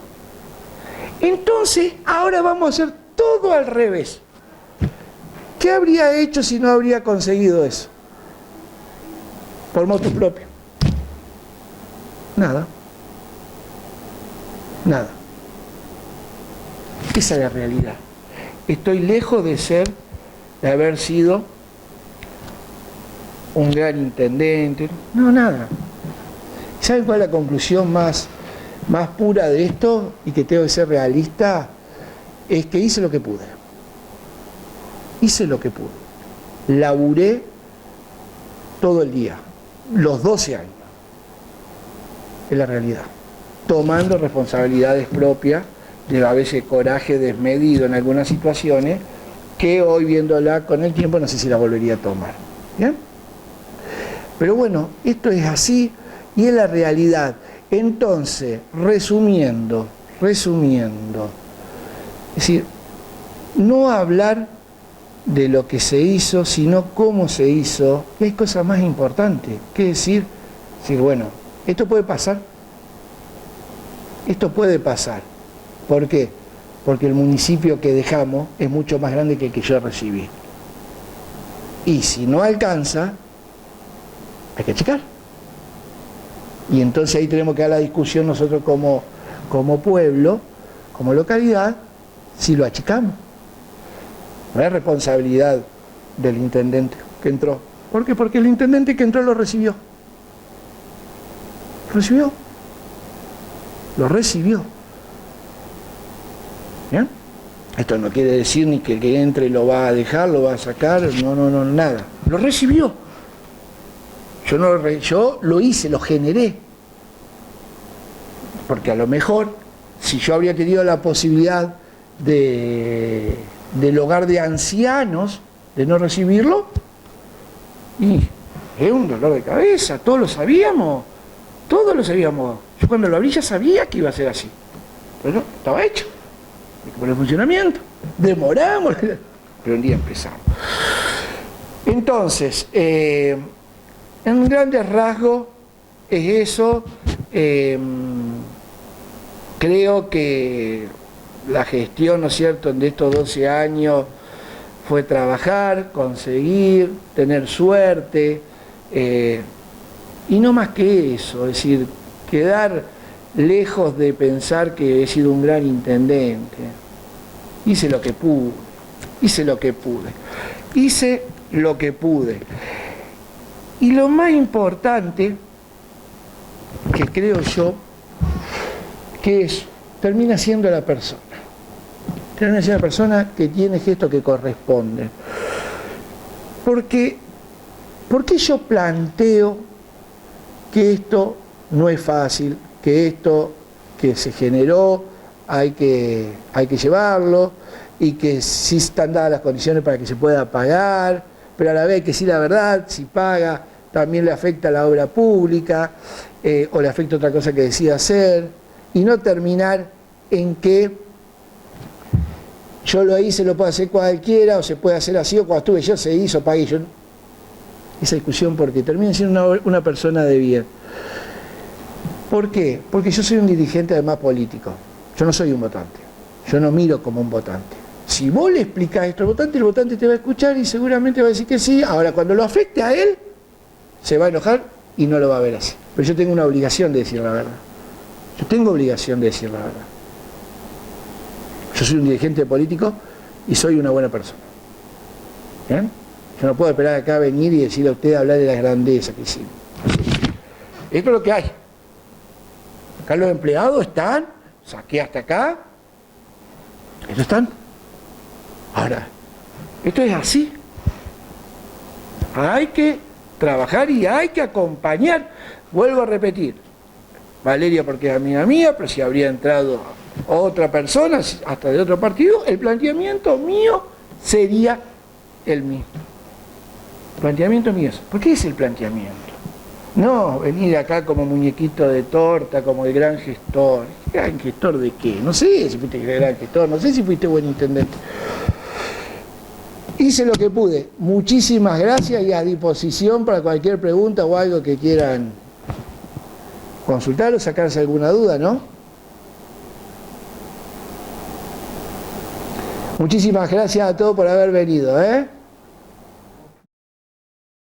Entonces, ahora vamos a hacer todo al revés. ¿Qué habría hecho si no habría conseguido eso? Por motu propio. Nada. Nada. Esa es la realidad. Estoy lejos de haber sido un gran intendente. No, nada. ¿Saben cuál es la conclusión más pura de esto? Y que tengo que ser realista. Es que hice lo que pude. Hice lo que pude. Laburé todo el día. Los 12 años. Es la realidad. Tomando responsabilidades propias, de a veces coraje desmedido en algunas situaciones, que hoy viéndola con el tiempo no sé si la volvería a tomar. ¿Bien? Pero bueno, esto es así y es la realidad. Entonces, resumiendo, es decir, no hablar de lo que se hizo, sino cómo se hizo, y hay cosas más importantes, que decir, bueno, esto puede pasar. Esto puede pasar. ¿Por qué? Porque el municipio que dejamos es mucho más grande que el que yo recibí. Y si no alcanza, hay que checar. Y entonces ahí tenemos que dar la discusión nosotros como pueblo, como localidad, si lo achicamos. No es responsabilidad del intendente que entró. ¿Por qué? Porque el intendente que entró lo recibió. Lo recibió. ¿Bien? Esto no quiere decir ni que el que entre lo va a dejar, lo va a sacar, no, nada. Lo recibió. Yo lo hice, lo generé. Porque a lo mejor, si yo habría tenido la posibilidad del hogar de ancianos, de no recibirlo, y es un dolor de cabeza, todos lo sabíamos. Yo cuando lo abrí ya sabía que iba a ser así. Pero no, estaba hecho. Por el funcionamiento. Demoramos, pero un día empezamos. Entonces, en grandes rasgos es eso. Creo que la gestión, ¿no es cierto?, de estos 12 años fue trabajar, conseguir, tener suerte, y no más que eso, es decir, quedar lejos de pensar que he sido un gran intendente. Hice lo que pude. Y lo más importante, que creo yo, que termina siendo la persona. Termina siendo la persona que tiene gestos que corresponden. ¿Por qué yo planteo que esto no es fácil, que esto que se generó hay que llevarlo y que sí están dadas las condiciones para que se pueda pagar, pero a la vez que sí la verdad, si paga, también le afecta a la obra pública o le afecta otra cosa que decida hacer, y no terminar en que yo lo hice, lo puede hacer cualquiera, o se puede hacer así, o cuando estuve yo se hizo, pagué yo. Esa discusión, porque termina siendo una persona de bien. ¿Por qué? Porque yo soy un dirigente además político. Yo no soy un votante. Yo no miro como un votante. Si vos le explicás esto al votante, el votante te va a escuchar y seguramente va a decir que sí. Ahora, cuando lo afecte a él, se va a enojar y no lo va a ver así. Pero yo tengo una obligación de decir la verdad. Yo soy un dirigente político y soy una buena persona. ¿Bien? Yo no puedo esperar acá a venir y decirle a usted hablar de la grandeza que hicimos. Esto es lo que hay. Acá los empleados están, saqué hasta acá, ellos están. Ahora, esto es así. Hay que trabajar y hay que acompañar vuelvo a repetir, Valeria porque es amiga mía, pero si habría entrado otra persona, hasta de otro partido, el planteamiento mío sería el mismo. Planteamiento mío es, ¿por qué es el planteamiento? No venir acá como muñequito de torta, como el gran gestor. ¿Gran gestor de qué? No sé si fuiste gran gestor, no sé si fuiste buen intendente. Hice lo que pude. Muchísimas gracias y a disposición para cualquier pregunta o algo que quieran consultar o sacarse alguna duda, ¿no? Muchísimas gracias a todos por haber venido, ¿eh?